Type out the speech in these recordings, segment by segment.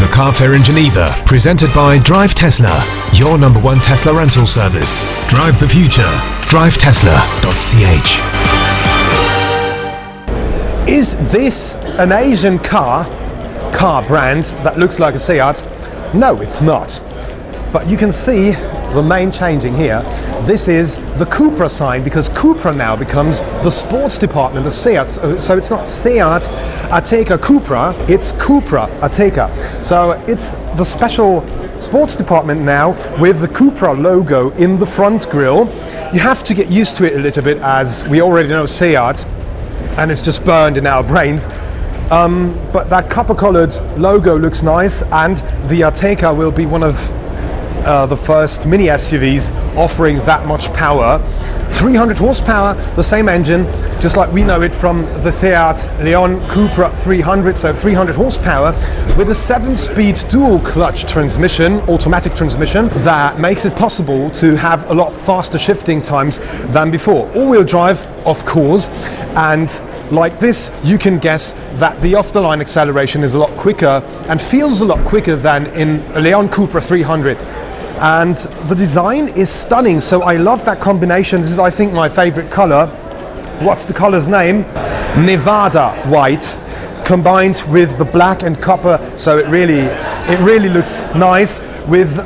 car fair in Geneva, presented by Drive Tesla, your #1 Tesla rental service. Drive the future. drivetesla.ch. Is this an Asian car brand that looks like a Seat? No, it's not. But you can see the main changing here. This is the Cupra sign, because Cupra now becomes the sports department of Seat. So it's not Seat Ateca Cupra, it's Cupra Ateca. So it's the special sports department now with the Cupra logo in the front grille. You have to get used to it a little bit, as we already know Seat, and it's just burned in our brains. But that copper-colored logo looks nice, and the Ateca will be one of the first mini SUVs offering that much power. 300 horsepower, the same engine, just like we know it from the Seat Leon Cupra 300, so 300 horsepower with a 7-speed dual clutch transmission, automatic transmission, that makes it possible to have a lot faster shifting times than before. All-wheel drive, of course, and like this, you can guess that the off-the-line acceleration is a lot quicker and feels a lot quicker than in a Leon Cupra 300. And the design is stunning, so I love that combination. This is, I think, my favorite color. What's the color's name? Nevada white, combined with the black and copper, so it really looks nice with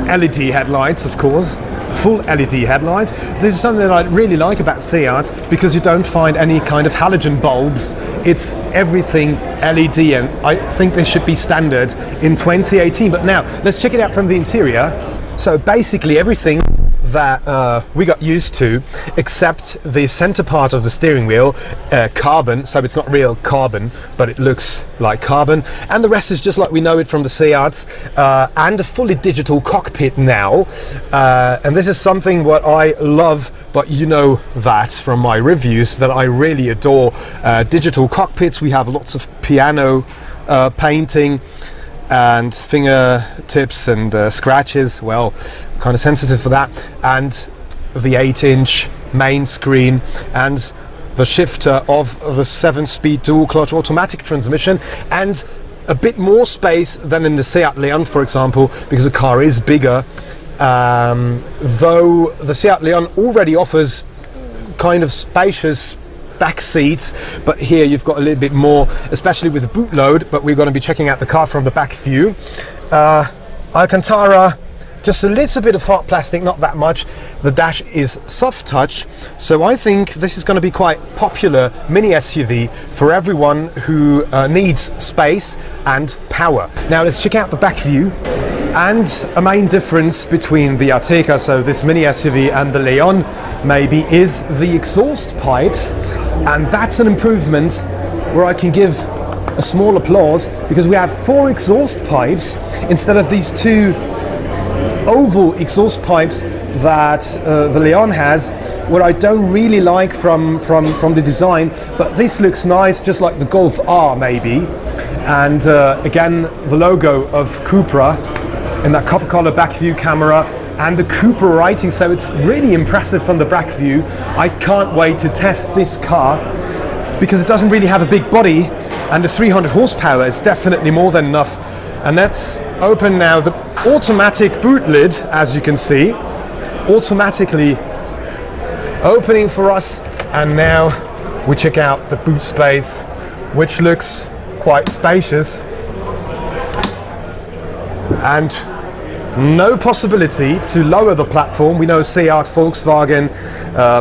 LED headlights, of course. Full LED headlights. This is something that I really like about Seat, because you don't find any kind of halogen bulbs. It's everything LED, and I think this should be standard in 2018. But now, let's check it out from the interior. So basically everything that we got used to, except the center part of the steering wheel, carbon, so it's not real carbon, but it looks like carbon, and the rest is just like we know it from the Seats, and a fully digital cockpit now, and this is something what I love, but you know that from my reviews that I really adore digital cockpits. We have lots of piano painting and fingertips and scratches. Well, kind of sensitive for that, and the 8-inch main screen and the shifter of the 7-speed dual clutch automatic transmission, and a bit more space than in the Seat Leon, for example, because the car is bigger, though the Seat Leon already offers kind of spacious back seats, but here you've got a little bit more, especially with the boot load. But we're going to be checking out the car from the back view. Alcantara, just a little bit of hard plastic, not that much. The dash is soft touch, so I think this is going to be quite popular mini SUV for everyone who needs space and power. Now let's check out the back view. And a main difference between the Ateca, so this mini SUV, and the Leon maybe, is the exhaust pipes, and that's an improvement where I can give a small applause, because we have 4 exhaust pipes instead of these 2 oval exhaust pipes that the Leon has, what I don't really like from the design. But this looks nice, just like the Golf R maybe. And again, the logo of Cupra in that copper color back view camera, and the Cupra writing, so it's really impressive from the back view. I can't wait to test this car, because it doesn't really have a big body, and the 300 horsepower is definitely more than enough. And let's open now the automatic boot lid, as you can see, automatically opening for us. And now we check out the boot space, which looks quite spacious, and no possibility to lower the platform. We know Seat, Volkswagen,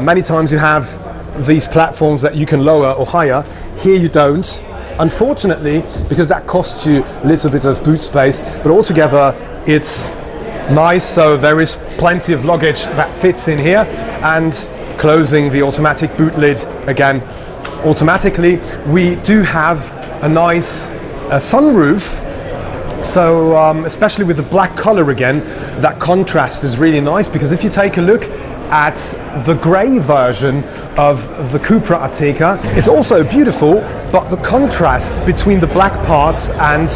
many times you have these platforms that you can lower or higher. Here you don't, unfortunately, because that costs you a little bit of boot space, but altogether it's nice, so there is plenty of luggage that fits in here. And closing the automatic boot lid again automatically, we do have a nice sunroof. So especially with the black color again, that contrast is really nice, because if you take a look at the grey version of the Cupra Ateca, it's also beautiful, but the contrast between the black parts and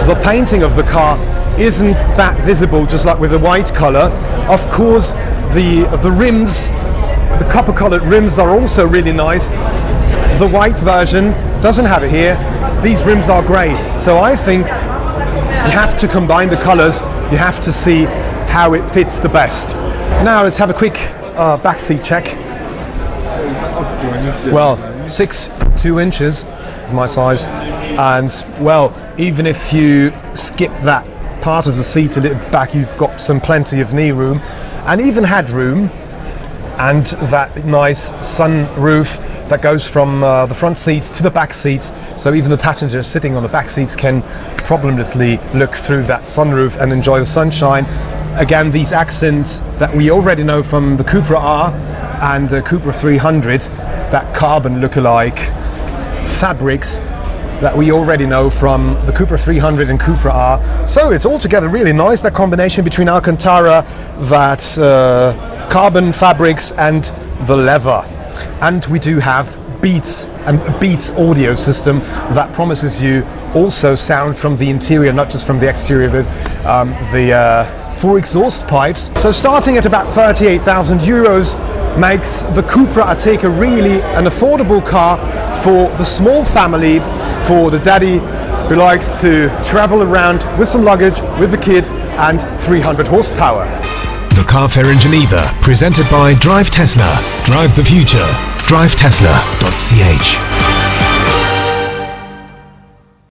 the painting of the car isn't that visible, just like with the white color. Of course, the rims, the copper colored rims, are also really nice. The white version doesn't have it here, these rims are grey. So I think you have to combine the colors. You have to see how it fits the best. Now let's have a quick backseat check. Well, 6'2" is my size, and well, even if you skip that part of the seat a little back, you've got plenty of knee room and even headroom, and that nice sunroof that goes from the front seats to the back seats, so even the passengers sitting on the back seats can problemlessly look through that sunroof and enjoy the sunshine. Again, these accents that we already know from the Cupra R and the Cupra 300, that carbon look-alike fabrics that we already know from the Cupra 300 and Cupra R. So it's altogether really nice, that combination between Alcantara, that carbon fabrics and the leather. And we do have Beats and Beats audio system that promises you also sound from the interior, not just from the exterior, with the 4 exhaust pipes. So starting at about 38,000 euros makes the Cupra Ateca really an affordable car for the small family, for the daddy who likes to travel around with some luggage, with the kids, and 300 horsepower. The Car Fair in Geneva, presented by Drive Tesla. Drive the future. DriveTesla.ch